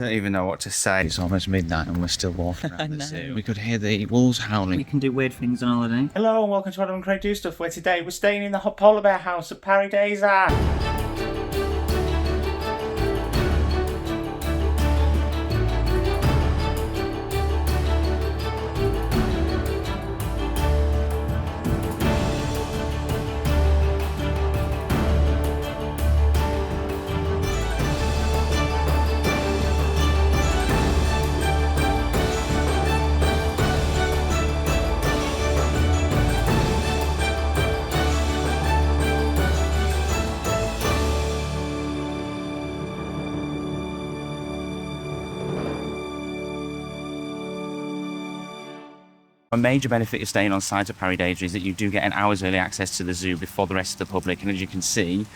I don't even know what to say. It's almost midnight and we're still walking around the zoo. We could hear the wolves howling. You can do weird things on holiday. Hello and welcome to Adam and Craig Do Stuff, where today we're staying in the polar bear house at Pairi Daiza. A major benefit of staying on site at Pairi Daiza is that you do get an hour's early access to the zoo before the rest of the public, and as you can see,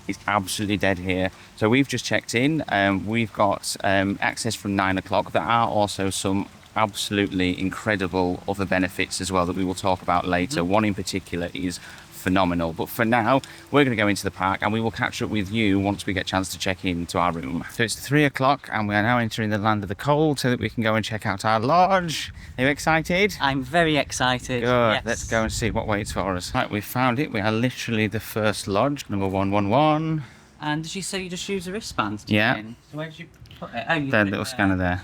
it's absolutely dead here. So we've just checked in, we've got access from 9 o'clock. There are also some absolutely incredible other benefits as well that we will talk about later. One in particular is phenomenal, but for now we're going to go into the park and we will catch up with you once we get a chance to check in to our room. So it's 3 o'clock and we are now entering the land of the cold so that we can go and check out our lodge. Are you excited? I'm very excited. Good. Yes. Let's go and see what waits for us. Right, we found it. We are literally the first lodge, number 111. And did you say you just use a wristband to Yeah. get in? So where did you put it? Oh, you That put it little there. scanner there.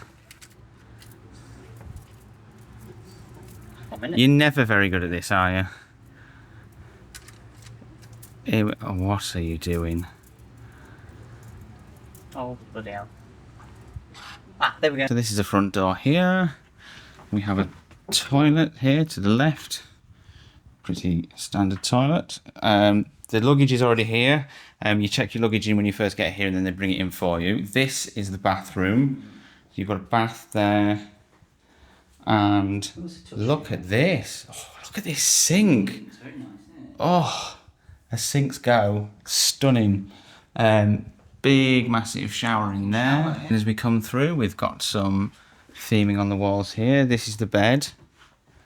1 minute. You're never very good at this, are you? What are you doing? Oh, bloody hell. Ah, there we go. So this is the front door here. We have a toilet here to the left. Pretty standard toilet. The luggage is already here. You check your luggage in when you first get here and then they bring it in for you. This is the bathroom. You've got a bath there. And look at this. Oh, look at this sink. It's very nice, isn't it? Oh, as sinks go, stunning. Big, massive shower in there. And as we come through, we've got some theming on the walls here. This is the bed.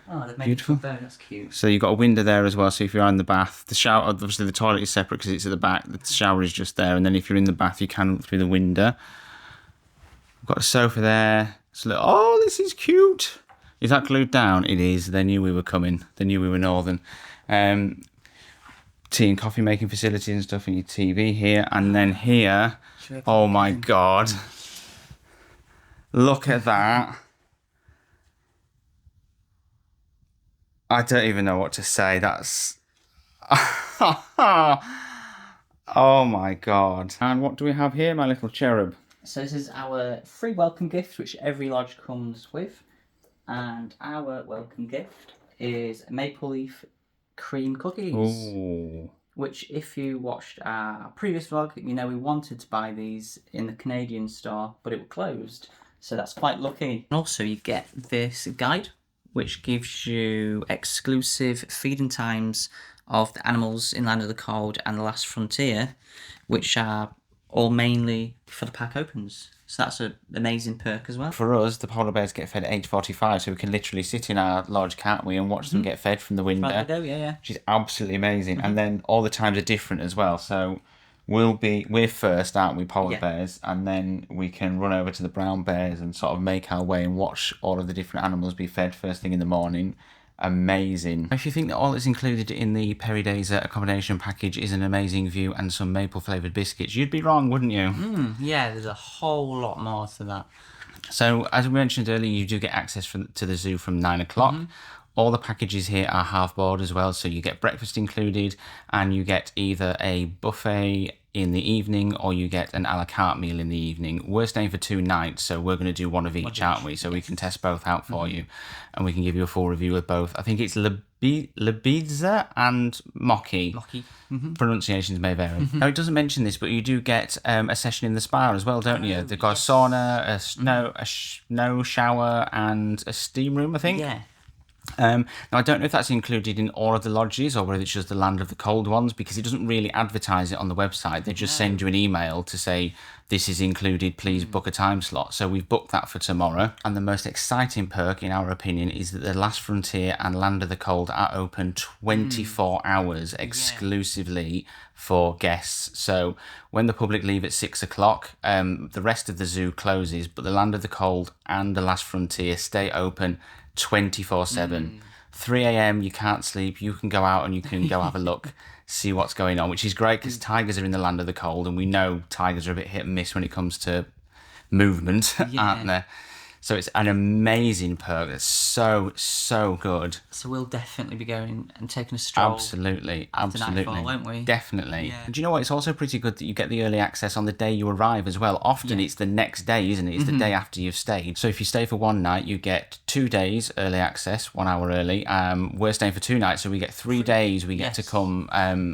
Oh, they've made Beautiful. it there. That's cute. So you've got a window there as well. So if you're in the bath, the shower, obviously the toilet is separate because it's at the back. The shower is just there. And then if you're in the bath, you can look through the window. We've got a sofa there. So oh, this is cute. Is that glued down? It is. They knew we were coming. They knew we were northern. Tea and coffee making facility and stuff, and your TV here. And then here, oh my God. Look at that. I don't even know what to say. That's... oh my God. And what do we have here, my little cherub? So this is our free welcome gift, which every lodge comes with. And our welcome gift is maple leaf cream cookies. Ooh. Which, if you watched our previous vlog, you know we wanted to buy these in the Canadian store, but it was closed. So that's quite lucky. And also you get this guide, which gives you exclusive feeding times of the animals in Land of the Cold and the Last Frontier, which are all mainly for the pack opens. So that's an amazing perk as well. For us, the polar bears get fed at 8:45, so we can literally sit in our lodge, can't we, and watch them get fed from the window. Right, yeah. Which is absolutely amazing. And then all the times are different as well. So we're first, aren't we, polar bears, and then we can run over to the brown bears and sort of make our way and watch all of the different animals be fed first thing in the morning. Amazing. If you think that all that's included in the Pairi Daiza accommodation package is an amazing view and some maple flavoured biscuits, you'd be wrong, wouldn't you? Yeah, there's a whole lot more to that. So, as we mentioned earlier, you do get access to the zoo from 9 o'clock. All the packages here are half board as well, so you get breakfast included and you get either a buffet in the evening or you get an a la carte meal in the evening. We're staying for 2 nights, so we're going to do one of each, aren't we? So we can test both out for you and we can give you a full review of both. I think it's Ibiza and Mokki. Pronunciations may vary. Now, it doesn't mention this, but you do get a session in the spa as well, don't you? They've got a sauna, a snow shower and a steam room, I think. Yeah. Now, I don't know if that's included in all of the lodges or whether it's just the Land of the Cold ones, because it doesn't really advertise it on the website. They just send you an email to say, this is included, please book a time slot. So we've booked that for tomorrow. And the most exciting perk, in our opinion, is that the Last Frontier and Land of the Cold are open 24 hours exclusively for guests. So when the public leave at 6 o'clock, the rest of the zoo closes, but the Land of the Cold and the Last Frontier stay open 24/7. 3 a.m. you can't sleep, you can go out and you can go have a look, see what's going on, which is great because tigers are in the Land of the Cold, and we know tigers are a bit hit and miss when it comes to movement, aren't they? So it's an amazing perk. That's so good. So we'll definitely be going and taking a stroll. Absolutely. Nightfall, won't we? Definitely. Yeah. And do you know what? It's also pretty good that you get the early access on the day you arrive as well. Often it's the next day, isn't it? It's the day after you've stayed. So if you stay for one night, you get 2 days early access, 1 hour early. We're staying for 2 nights, so we get 3 days. We get to come.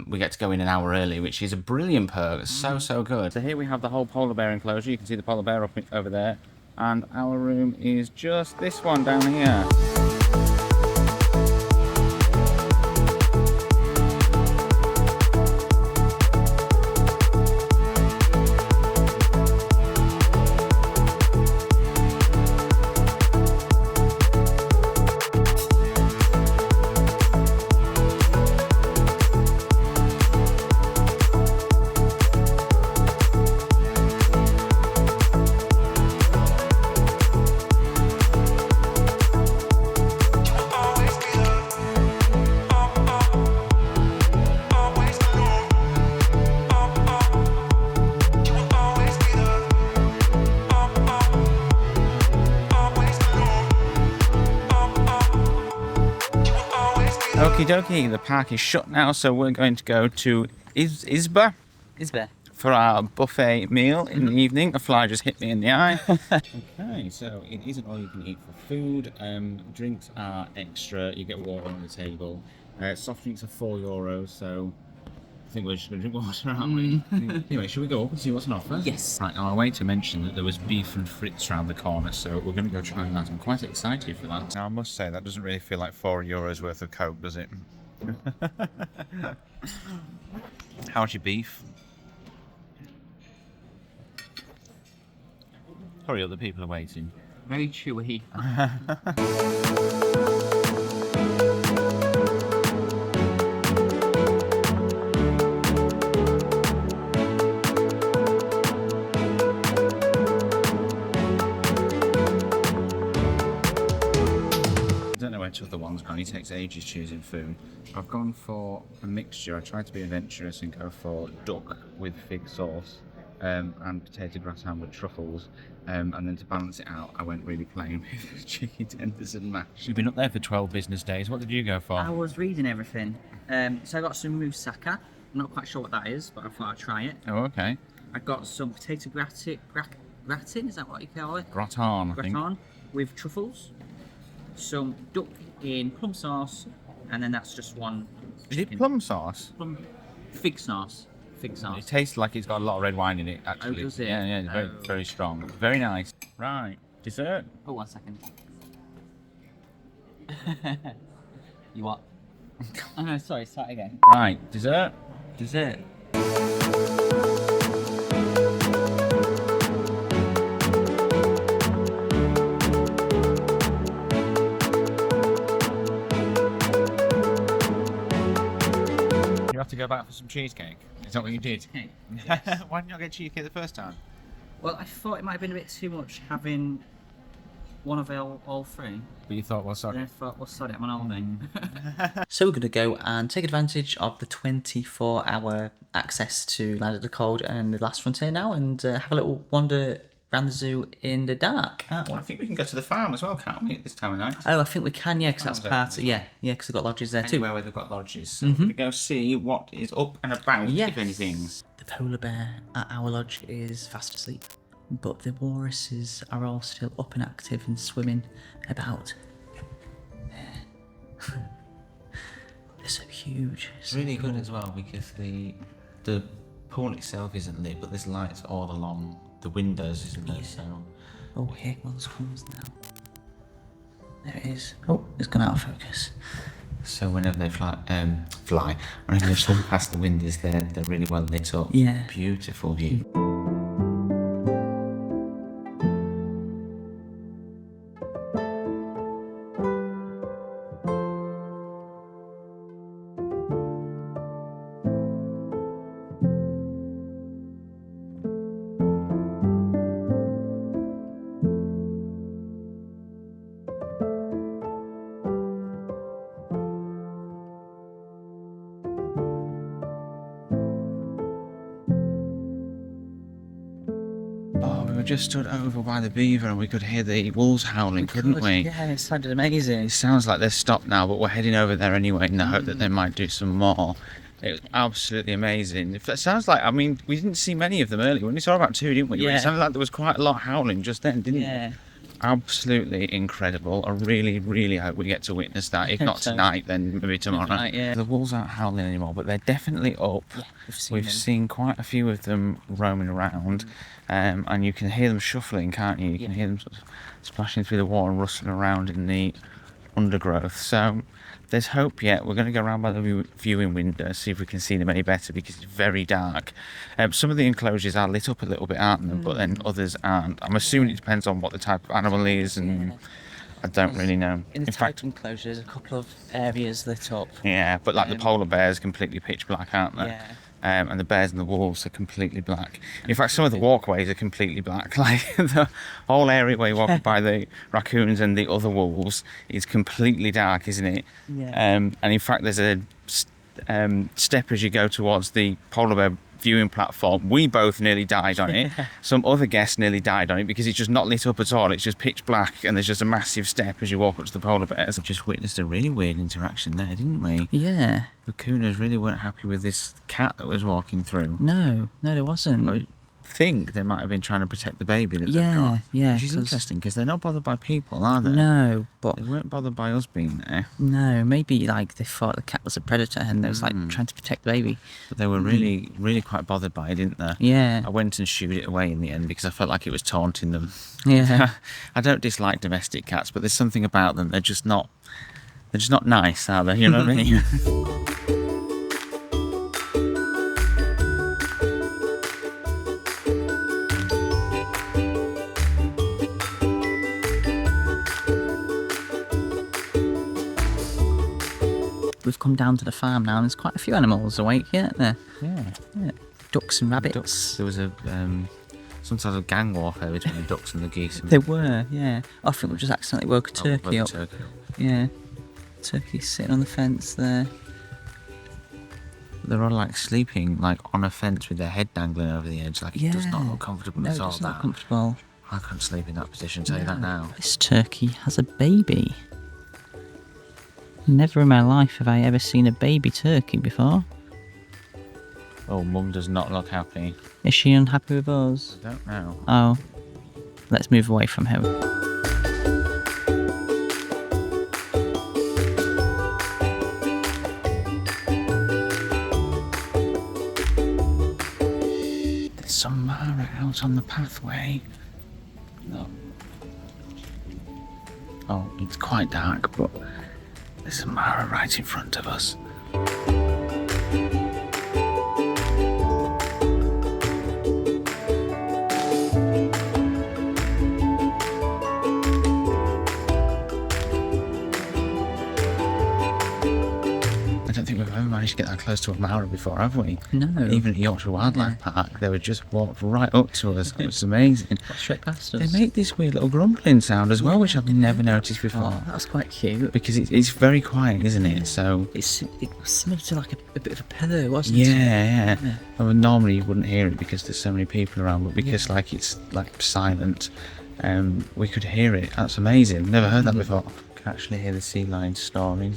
We get to go in an hour early, which is a brilliant perk. It's so good. So here we have the whole polar bear enclosure. You can see the polar bear over there. And our room is just this one down here. Okie dokie, the park is shut now, so we're going to go to Izba for our buffet meal in the evening. A fly just hit me in the eye. Okay, so it isn't all you can eat for food. Drinks are extra. You get water on the table. Soft drinks are €4, so I think we're just going to drink water, aren't we? Anyway, should we go up and see what's on offer? Yes. Right, on our way to mention that there was beef and frites around the corner, so we're going to go try that. I'm quite excited for that. Now, I must say, that doesn't really feel like €4 worth of Coke, does it? How's your beef? Hurry up, the people are waiting. Very chewy. To other ones, gone. He takes ages choosing food. I've gone for a mixture. I tried to be adventurous and go for duck with fig sauce and potato gratin with truffles, and then to balance it out, I went really plain with chicken tenders and mash. You've been up there for 12 business days. What did you go for? I was reading everything. So I got some moussaka. I'm not quite sure what that is, but I thought I'd try it. Oh, okay. I got some potato gratin. Is that what you call it? Gratin, I think. Gratin with truffles. Some duck in plum sauce, and then that's just one. Is it plum sauce? Fig sauce. Fig sauce. It tastes like it's got a lot of red wine in it, actually. Oh, does it? Yeah, it's very, very strong. Very nice. Right, dessert. Oh, 1 second. You what? Oh no, sorry, start again. Right, dessert. Dessert. You have to go back for some cheesecake. Is that what you did? Yes. Why didn't you get cheesecake the first time? Well, I thought it might have been a bit too much having one of all three. But you thought, well, sorry. Then I thought, well, sorry, I'm on holiday. So we're going to go and take advantage of the 24-hour access to Land of the Cold and the Last Frontier now, and have a little wander around the zoo in the dark. Well, I think we can go to the farm as well, can't we, at this time of night? Oh, I think we can, yeah, because that's Farm's part open of, yeah, because they've got lodges there too. Anywhere where they've got lodges. So we're going to go see what is up and about, if anything. The polar bear at our lodge is fast asleep, but the walruses are all still up and active and swimming about. They're so huge. It's really good as well because the pool itself isn't lit, but there's lights all along the windows, isn't there? So Oh, here one comes now. There it is. Oh, it's gone out of focus. So whenever they whenever they swim past the windows, they're really well lit up. Yeah. Beautiful view. We just stood over by the beaver and we could hear the wolves howling, couldn't we? Yeah, it sounded amazing. It sounds like they're stopped now, but we're heading over there anyway in the hope that they might do some more. It was absolutely amazing. It sounds like, I mean, we didn't see many of them earlier. We only saw about 2, didn't we? Yeah. It sounded like there was quite a lot howling just then, didn't it? Yeah. Absolutely incredible. I really, really hope we get to witness that. If not so. tonight, then maybe tomorrow. Tonight, yeah. The wolves aren't howling anymore, but they're definitely up. Yeah, We've seen quite a few of them roaming around, and you can hear them shuffling, can't you? You can hear them sort of splashing through the water and rustling around in the undergrowth. So there's hope yet. We're going to go around by the viewing window, see if we can see them any better, because it's very dark. Some of the enclosures are lit up a little bit, aren't they? But then others aren't. I'm assuming it depends on what the type of animal is, and I don't really know. In fact, enclosure, there's a couple of areas lit up. Yeah, but like the polar bears, completely pitch black, aren't they? Yeah. And the bears and the wolves are completely black. In fact, some of the walkways are completely black. Like the whole area where you walk by the raccoons and the other wolves is completely dark, isn't it? Yeah. And in fact, there's a step as you go towards the polar bear viewing platform. We both nearly died on it. Some other guests nearly died on it because it's just not lit up at all. It's just pitch black, and there's just a massive step as you walk up to the polar bears. We just witnessed a really weird interaction there, didn't we? Yeah. The Kunas really weren't happy with this cat that was walking through. No, there wasn't. I think they might have been trying to protect the baby that they've Yeah, got. yeah, Which is 'cause- interesting because they're not bothered by people, are they? No, but They weren't bothered by us being there, no, maybe like they thought the cat was a predator and they was like trying to protect the baby. but they were really, really quite bothered by it, didn't they? Yeah. I went and shooed it away in the end because I felt like it was taunting them. Yeah. I don't dislike domestic cats, but there's something about them. They're just not nice, are they? You know what I mean? We've come down to the farm now and there's quite a few animals awake, yeah, there. Yeah. Ducks and rabbits. Ducks. There was a some sort of gang warfare between the ducks and the geese. There were, yeah. I think we just accidentally woke a turkey up. Turkey. Yeah. Turkey's sitting on the fence there. They're all like sleeping like on a fence with their head dangling over the edge. Like it does not look comfortable No, at all. it's not That. comfortable. I couldn't sleep in that position, tell you that now. This turkey has a baby. Never in my life have I ever seen a baby turkey before. Oh, Mum does not look happy. Is she unhappy with us? I don't know. Oh, let's move away from him. There's some Mara out on the pathway. Look. Oh, it's quite dark, but there's a Mara right in front of us. I don't think we've ever managed to get that close to a Mara before, have we? No. Even at Yorkshire Wildlife Park, they would just walk right up to us. It was amazing. Straight past They us. make this weird little grumbling sound as well, which I've never noticed before. Oh, that was quite cute. Because it's very quiet, isn't it? So It was similar to like a bit of a purr, wasn't yeah, it? yeah. I mean, normally you wouldn't hear it because there's so many people around, but because like it's like silent, we could hear it. That's amazing. Never heard that before. Can actually hear the sea lion snoring.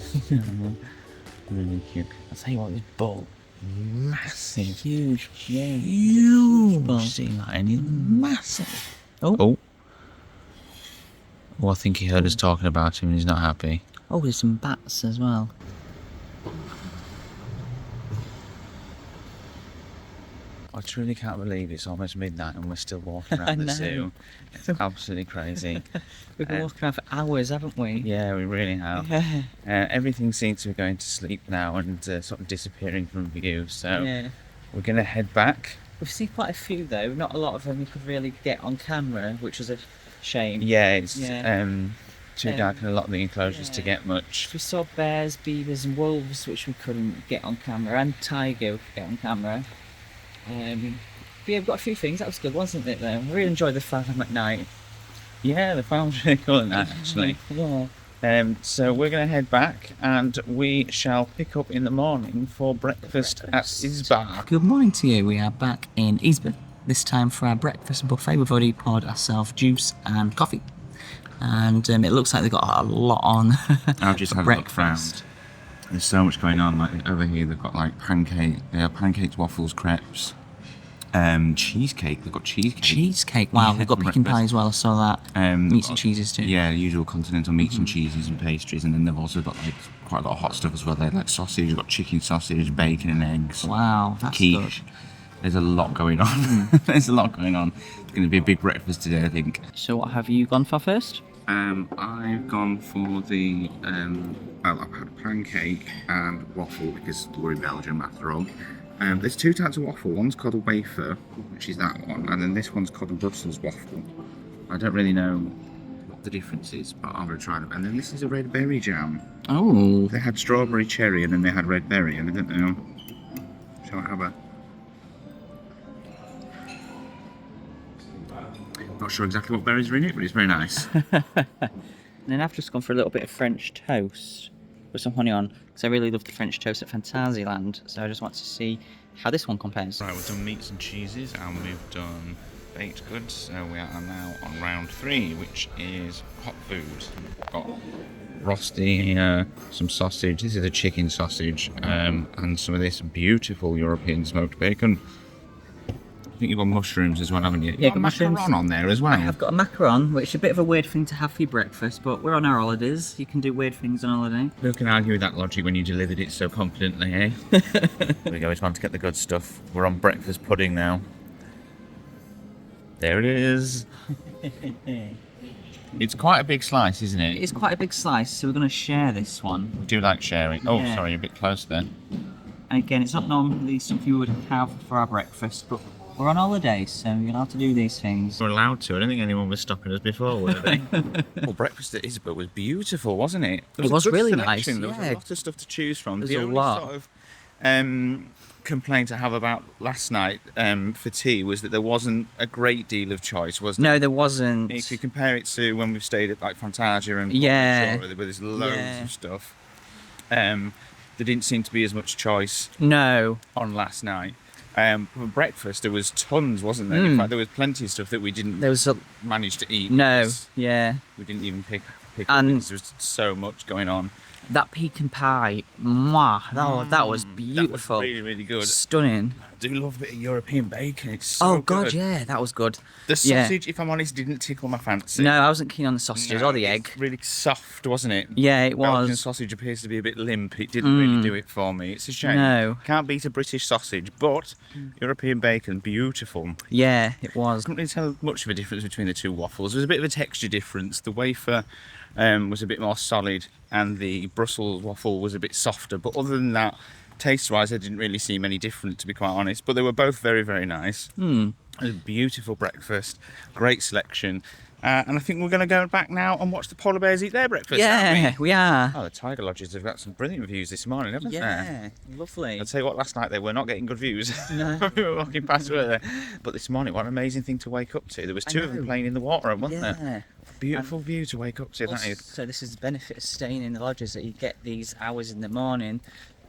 Really cute. I'll tell you what, this bull, massive, Huge. Yeah. huge sea lion is massive. Oh. Oh, I think he heard us talking about him and he's not happy. Oh, there's some bats as well. I truly can't believe it's almost midnight and we're still walking around the know. zoo. It's absolutely crazy. We've been walking around for hours, haven't we? Yeah, we really have. Yeah. Everything seems to be going to sleep now and sort of disappearing from view. So Yeah. we're going to head back. We've seen quite a few though. Not a lot of them we could really get on camera, which was a shame. Yeah, it's Yeah. too dark in a lot of the enclosures to get much. We saw bears, beavers, and wolves, which we couldn't get on camera, and tiger we could get on camera. But yeah, we've got a few things. That was good, wasn't it? Though, I really enjoyed the farm at night. Yeah, the farm's really cool at night, actually. Yeah. So we're going to head back and we shall pick up in the morning for breakfast at Izba. Good morning to you. We are back in Izba. This time for our breakfast buffet. We've already poured ourselves juice and coffee. And it looks like they've got a lot on I've just for had breakfast. a look around. There's so much going on. Like over here, they've got like pancakes, waffles, crepes, cheesecake. They've got cheesecake. Cheesecake. Wow, Yeah, they've got for pecan breakfast. pie as well. I saw that. Meats and cheeses too. Yeah, usual continental meats and cheeses and pastries, and then they've also got like quite a lot of hot stuff as well. They have like sausage, they've got chicken sausage, bacon and eggs. Wow, that's Quiche. good. There's a lot going on. There's a lot going on. It's going to be a big breakfast today, I think. So what have you gone for first? I've gone for the well, I've had a pancake and waffle because we're in Belgium after all. There's two types of waffle. One's called a wafer, which is that one, and then this one's called a Brussels waffle. I don't really know what the difference is, but I'm going to try them. And then this is a red berry jam. Oh. They had strawberry cherry and then they had red berry, and I don't know. Shall I have a... Not sure exactly what berries are in it, but it's very nice. And then I've just gone for a little bit of French toast with some honey on, because I really love the French toast at Fantasyland. So I just want to see how this one compares. Right, we've done meats and cheeses and we've done baked goods. So we are now on round 3, which is hot food. We've got rosti, some sausage. This is a chicken sausage, and some of this beautiful European smoked bacon. I think you've got mushrooms as well, haven't you? Yeah, You've got mushrooms. macaron on there as well. I've got a macaron, which is a bit of a weird thing to have for your breakfast, but we're on our holidays. You can do weird things on holiday. Who can argue with that logic when you delivered it so confidently, eh? There we go, it's time to get the good stuff. We're on breakfast pudding now. There it is. It's quite a big slice, isn't it? It is quite a big slice, so we're going to share this one. We do like sharing. Oh, Yeah. sorry, a bit close there. And again, it's not normally something we would have for our breakfast, but we're on holiday, so you're allowed to do these things. We're allowed to. I don't think anyone was stopping us before, were they? Well, breakfast at Izba was beautiful, wasn't it? There It was a good really selection. nice, There was yeah. a lot of stuff to choose from. There's the a only lot. sort of complaint I have about last night for tea was that there wasn't a great deal of choice, was there? No, there wasn't. If you compare it to when we've stayed at like Fantasia and Yeah. where there's loads Yeah. of stuff, there didn't seem to be as much choice No. on last night. For breakfast, there was tons, wasn't there? In fact, there was plenty of stuff that we didn't There was a... manage to eat. No. because Yeah. we didn't even pick And- up because there was so much going on. That pecan pie, mwah, that was beautiful. That was really, really good. Stunning. I do love a bit of European bacon. It's so Oh, God, good. yeah, that was good. The Yeah. sausage, if I'm honest, didn't tickle my fancy. No, I wasn't keen on the sausages or the egg. It's really soft, wasn't it? Yeah, it Belgian was. sausage appears to be a bit limp. It didn't really do it for me. It's a shame. No. Can't beat a British sausage, but European bacon, beautiful. Yeah, it was. Couldn't really tell much of a difference between the two waffles. There was a bit of a texture difference. The wafer was a bit more solid and the Brussels waffle was a bit softer. But other than that, taste-wise, I didn't really seem any different, to be quite honest. But they were both very, very nice. A beautiful breakfast, great selection. And I think we're going to go back now and watch the polar bears eat their breakfast, aren't Yeah, we are. we? Oh, the tiger lodges have got some brilliant views this morning, haven't they? Yeah, lovely. I'll tell you what, last night they were not getting good views. No. We were walking past, were they? But this morning, what an amazing thing to wake up to. There was two of them know. playing in the water, wasn't there? Yeah. Beautiful view to wake up to, that is. So this is the benefit of staying in the lodges, that you get these hours in the morning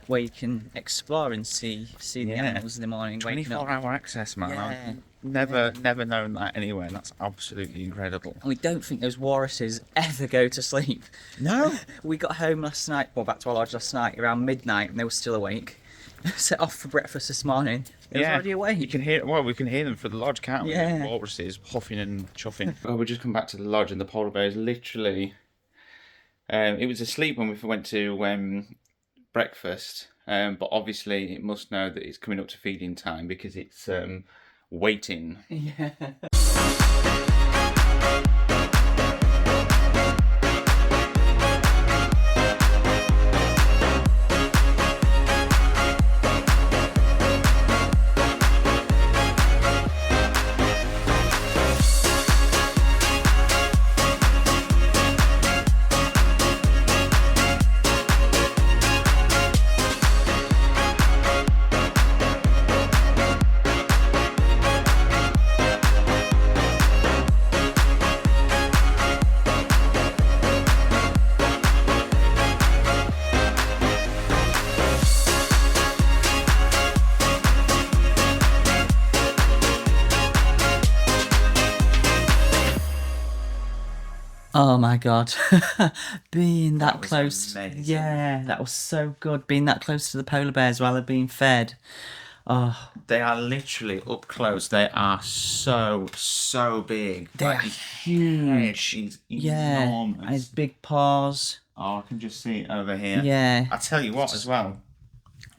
where you can explore and see the Yeah. animals in the morning. waking up. 24-hour access, man. Yeah. I've never known that anywhere. That's absolutely incredible. And we don't think those walruses ever go to sleep. No? We got home last night, well, back to our lodge last night around midnight, and they were still awake. Set off for breakfast this morning. They were already awake. You can hear, well, we can hear them for the lodge, can't we? Yeah. Walruses huffing and chuffing. Well, we just come back to the lodge and the polar bears literally... it was asleep when we went to breakfast, but obviously it must know that it's coming up to feeding time because it's waiting. Yeah. Oh my god, being that was close. amazing. Yeah, that was so good. Being that close to the polar bears while they're being fed. Oh, They are literally up close. They are so big. they are Like, his huge. head is Yeah, enormous. and his big paws. Oh, I can just see it over here. Yeah. I tell you what, as well,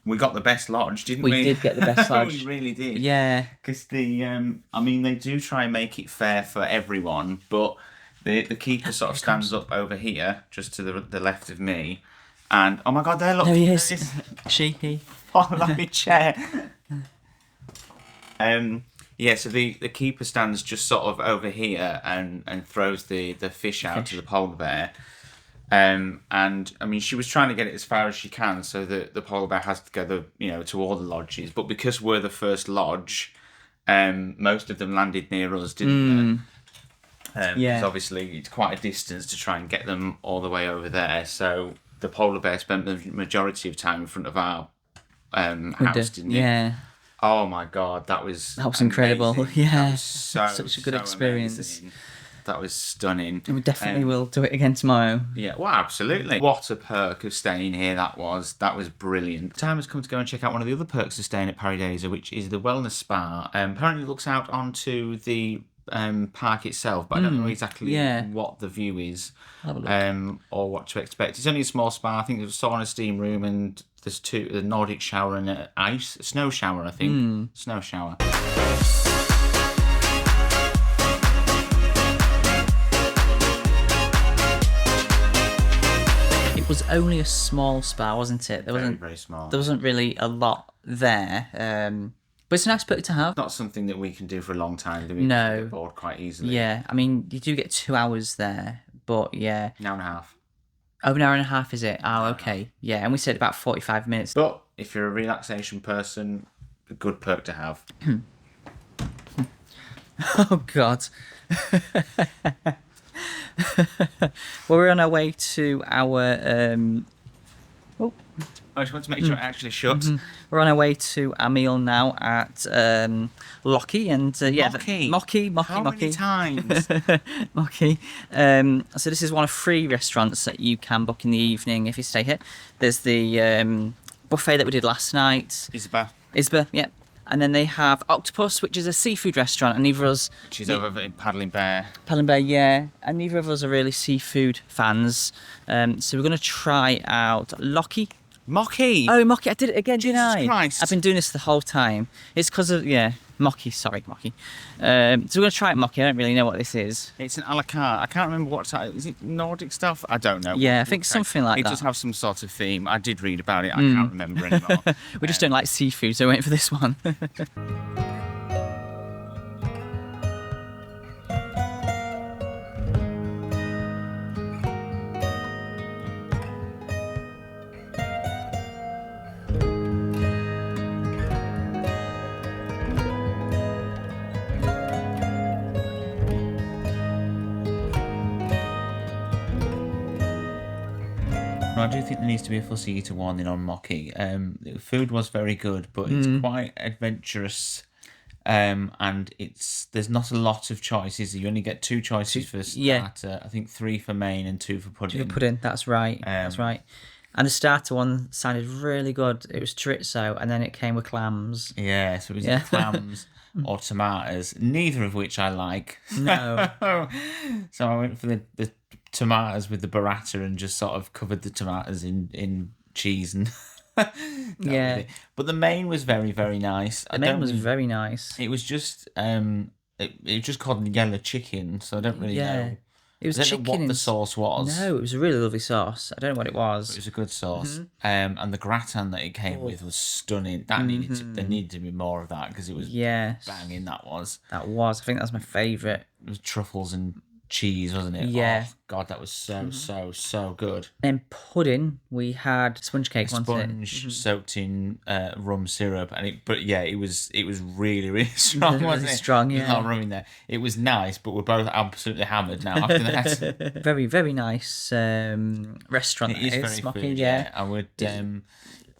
we got the best lodge, didn't We we? did get the best lodge. We really did. Yeah, Because I mean, they do try and make it fair for everyone, but the keeper sort of stands up over here, just to the left of me, and oh my god, there, look, there he there is. it is. He. Oh, let me chair. Yeah, so the keeper stands just sort of over here and throws the fish out to the polar bear. And I mean, she was trying to get it as far as she can, so that the polar bear has to go to all the lodges. But because we're the first lodge, most of them landed near us, didn't they? Yeah. Because obviously it's quite a distance to try and get them all the way over there. So the polar bear spent the majority of time in front of our house, didn't it? Yeah. Oh my god, that was incredible. amazing. Yeah. That was Such a good experience. amazing. That was stunning. We definitely will do it again tomorrow. Yeah, well, absolutely. What a perk of staying here that was. That was brilliant. Time has come to go and check out one of the other perks of staying at Pairi Daiza, which is the wellness spa. Apparently it looks out onto the park itself, but I don't know exactly what the view is or what to expect. It's only a small spa. I think there's a sauna, steam room, and there's the Nordic shower and a snow shower, I think. Snow shower. It was only a small spa, wasn't it? There wasn't Very small. There wasn't really a lot there. But it's a nice perk to have. Not something that we can do for a long time, do we? No. We get bored quite easily. Yeah, I mean, you do get 2 hours there, but yeah. An hour and a half. Oh, an hour and a half, is it? Oh, okay. Yeah, and we said about 45 minutes. But if you're a relaxation person, a good perk to have. Oh, God. Well, we're on our way to our... I just want to make sure it actually shut. We're on our way to our meal now at Lockie and Mokki. How many times? Mokki. So this is one of 3 restaurants that you can book in the evening if you stay here. There's the buffet that we did last night. Izba, yeah. And then they have Octopus, which is a seafood restaurant, and neither of us... She's over in Paddling Bear. Paddling Bear, yeah. And neither of us are really seafood fans. So we're going to try out Lockie. Mokki! Oh, Mokki, I did it again, didn't I? Jesus Christ. I've been doing this the whole time. It's because of, Mokki, sorry, Mokki. So we're going to try it, Mokki. I don't really know what this is. It's an a la carte. I can't remember what type. Is it Nordic stuff? I don't know. Yeah, I think something like it that. does have some sort of theme. I did read about it. I can't remember anymore. We just don't like seafood, so we're waiting for this one. I do think there needs to be a fussy eater warning on Mokki. The food was very good, but it's quite adventurous. And there's not a lot of choices. You only get 2 choices for starter. I think 3 for main and 2 for pudding. 2 for pudding, that's right. That's right. And the starter one sounded really good. It was chorizo, and then it came with clams. Yeah, so it was clams or tomatoes, neither of which I like. No. So I went for the tomatoes with the burrata and just sort of covered the tomatoes in cheese and Yeah. But the main was very, very nice. The main was very nice. It was just it was just called yellow chicken, so I don't really know. It was I don't chicken. know what the sauce was. No, it was a really lovely sauce. I don't know what it was. It was a good sauce. Mm-hmm. And the gratin that it came with was stunning. That there needed to be more of that because it was banging. That was. I think that was my favourite. It was truffles and cheese, wasn't it? Yeah. Oh, God, that was so good. Then pudding, we had sponge cake. Sponge soaked in rum syrup, and it was really, really strong, wasn't it? Strong, There's yeah. not rum in there. It was nice, but we're both absolutely hammered now after that. Very, very nice restaurant. It is very Mokki, food, yeah. I would,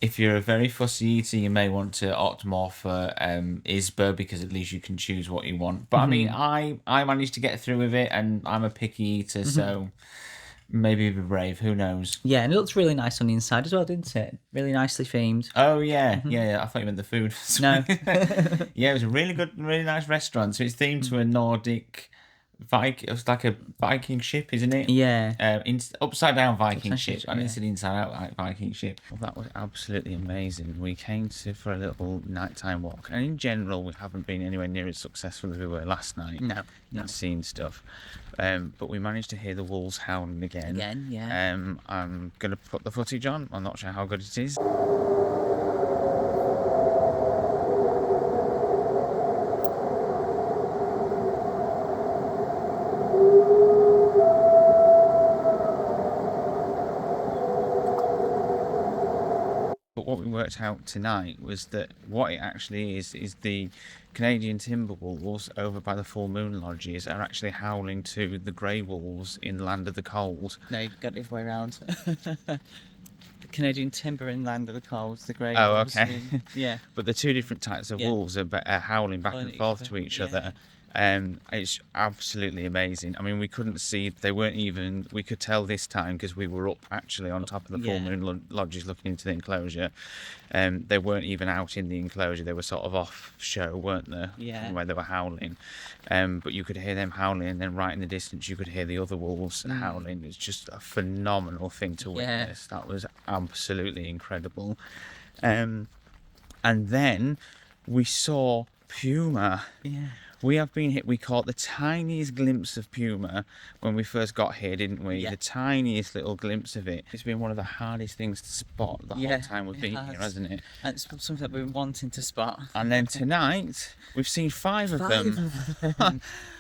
if you're a very fussy eater, you may want to opt more for Izba because at least you can choose what you want. But I mean, I managed to get through with it, and I'm a picky eater, so maybe be brave. Who knows? Yeah, and it looks really nice on the inside as well, didn't it? Really nicely themed. Oh yeah, yeah. I thought you meant the food. No. Yeah, it was a really good, really nice restaurant. So it's themed to a Nordic. It was like a Viking ship, isn't it? Yeah. Upside down Viking ship. I yeah. didn't say inside out like Viking ship. Well, that was absolutely amazing. We came for a little nighttime walk, and in general, we haven't been anywhere near as successful as we were last night. No. And seen stuff, but we managed to hear the wolves howling again. Yeah. I'm gonna put the footage on. I'm not sure how good it is. But what we worked out tonight was that what it actually is the Canadian timber wolves over by the full moon lodges are actually howling to the grey wolves in Land of the Cold. No, you've got it the other way around. The Canadian timber in Land of the Cold, the grey Oh, wolves okay. yeah. But the two different types of wolves are howling back and forth to each other. It's absolutely amazing. I mean, we couldn't see, we could tell this time because we were up actually on top of the full moon lodges looking into the enclosure. They weren't even out in the enclosure, they were sort of off show, weren't they? Yeah. From where they were howling. But you could hear them howling, and then right in the distance you could hear the other wolves howling. It's just a phenomenal thing to witness. That was absolutely incredible. And then we saw puma. Yeah. We have been hit. We caught the tiniest glimpse of puma when we first got here, didn't we? Yeah. The tiniest little glimpse of it. It's been one of the hardest things to spot the whole time we've been here, hasn't it? And it's something that we've been wanting to spot. And then tonight, we've seen five of them.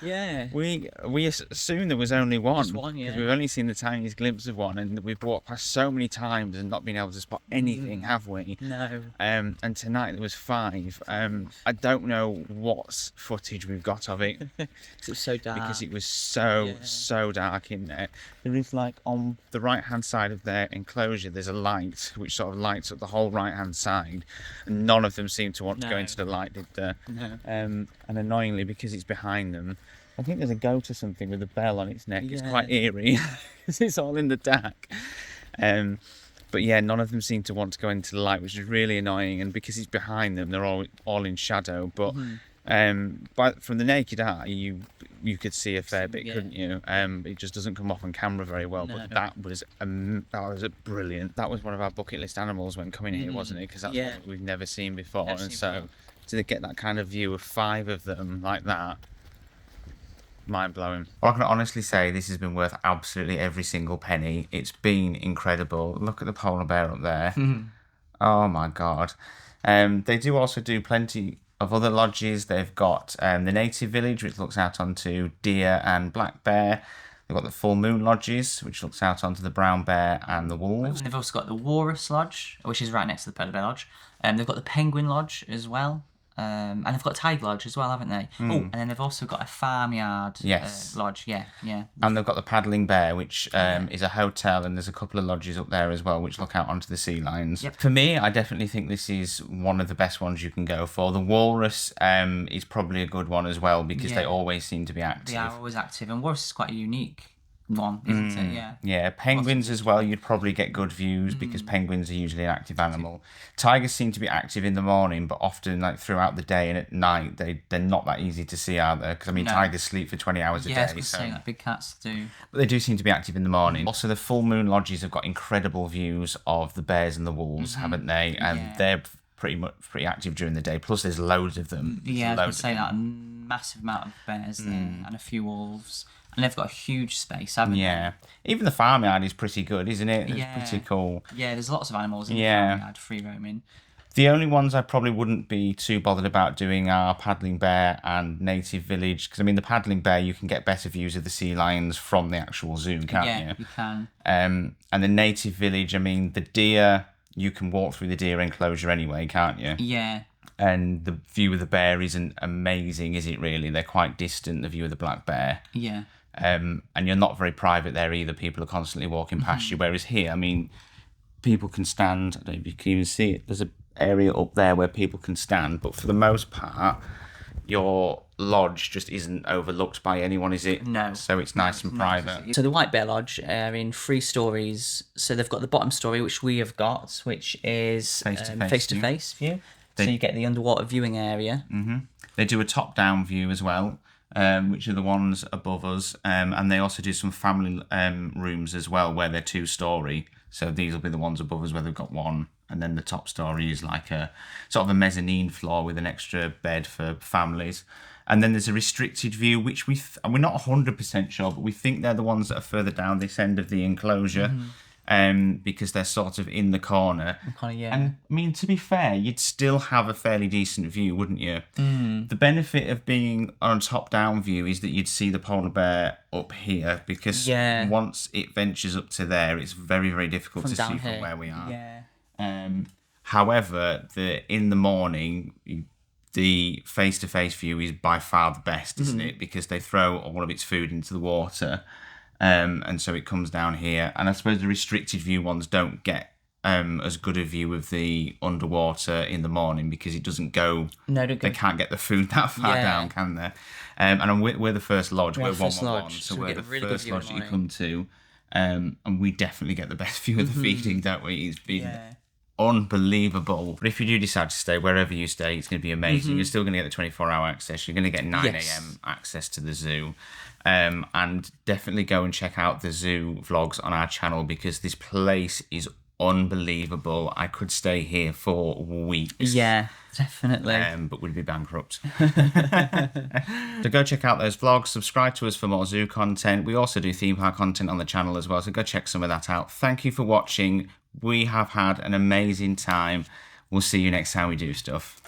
Yeah. We assumed there was only one. Just one, yeah. Because we've only seen the tiniest glimpse of one, and we've walked past so many times and not been able to spot anything, have we? No. And tonight there was five. I don't know what footage we've got of it. It was so dark. Because it was so dark in there. There is, like, on the right hand side of their enclosure, there's a light which sort of lights up the whole right hand side, and none of them seem to want to go into the light, did they? No. And annoyingly, because it's behind them, I think there's a goat or something with a bell on its neck. It's quite eerie because it's all in the dark. But yeah, none of them seem to want to go into the light, which is really annoying. And because it's behind them, they're all in shadow. But but from the naked eye, you could see a fair bit, couldn't you? It just doesn't come off on camera very well. But that was brilliant. That was one of our bucket list animals when coming here, wasn't it? Because that's what we've never seen before. To get that kind of view of five of them like that, mind blowing. Well, I can honestly say this has been worth absolutely every single penny. It's been incredible. Look at the polar bear up there. Oh my god. They do also do plenty of other lodges. They've got the native village, which looks out onto deer and black bear. They've got the full moon lodges, which looks out onto the brown bear and the wolves. They've also got the Walrus Lodge, which is right next to the Polar Bear Lodge. They've got the Penguin Lodge as well. And they've got Tiger Lodge as well, haven't they? Oh, and then they've also got a farmyard lodge. Yeah. And they've got the Paddling Bear, which is a hotel, and there's a couple of lodges up there as well, which look out onto the sea lines. Yep. For me, I definitely think this is one of the best ones you can go for. The Walrus is probably a good one as well, because they always seem to be active. They are always active, and Walrus is quite a unique one, isn't it? Yeah. Yeah, penguins as well, you'd probably get good views because penguins are usually an active animal. Tigers seem to be active in the morning, but often like throughout the day and at night, they're not that easy to see, are they? Because I mean, No. tigers sleep for 20 hours a Yeah, I was day. going to So. say that big cats do. But they do seem to be active in the morning. Also, the full moon lodges have got incredible views of the bears and the wolves, haven't they? And Yeah. they're pretty active during the day. Plus, there's loads of them. Yeah, I was going Loads to say that. A massive amount of bears there and a few wolves. And they've got a huge space, haven't Yeah. Even the farmyard is pretty good, isn't it? It's Yeah. pretty cool. they? Yeah, there's lots of animals in Yeah. the farmyard, free roaming. The only ones I probably wouldn't be too bothered about doing are paddling bear and native village. Because, I mean, the paddling bear, you can get better views of the sea lions from the actual zoo, can't Yeah, you? you can. And the native village, I mean, the deer, you can walk through the deer enclosure anyway, can't you? Yeah. And the view of the bear isn't amazing, is it really? They're quite distant, the view of the black bear. Yeah. And you're not very private there either. People are constantly walking past you. Whereas here, I mean, people can stand. I don't know if you can even see it. There's an area up there where people can stand. But for the most part, your lodge just isn't overlooked by anyone, is it? No. So it's nice and private. So the White Bear Lodge are in 3 stories. So they've got the bottom story, which we have got, which is face-to-face view. So you get the underwater viewing area. They do a top-down view as well, which are the ones above us. And they also do some family rooms as well, where they're 2-story. So these will be the ones above us where they've got one. And then the top story is like a sort of a mezzanine floor with an extra bed for families. And then there's a restricted view, which we're not 100% sure, but we think they're the ones that are further down this end of the enclosure. Because they're sort of in the corner. Yeah. And I mean, to be fair, you'd still have a fairly decent view, wouldn't you? The benefit of being on a top-down view is that you'd see the polar bear up here, because once it ventures up to there, it's very, very difficult to see from where we are. Yeah. However, in the morning, the face-to-face view is by far the best, isn't it? Because they throw all of its food into the water. And so it comes down here. And I suppose the restricted view ones don't get as good a view of the underwater in the morning because it doesn't go... No, they can't get the food that far down, can they? And we're the first lodge. We're 111, so we're the first lodge that you come to. And we definitely get the best view of the feeding, don't we? It's been unbelievable. But if you do decide to stay, wherever you stay, it's going to be amazing. You're still going to get the 24-hour access. You're going to get 9 a.m. access to the zoo. And definitely go and check out the zoo vlogs on our channel, because this place is unbelievable. I could stay here for weeks. Yeah, definitely. But we'd be bankrupt. So go check out those vlogs. Subscribe to us for more zoo content. We also do theme park content on the channel as well, so go check some of that out. Thank you for watching. We have had an amazing time. We'll see you next time we do stuff.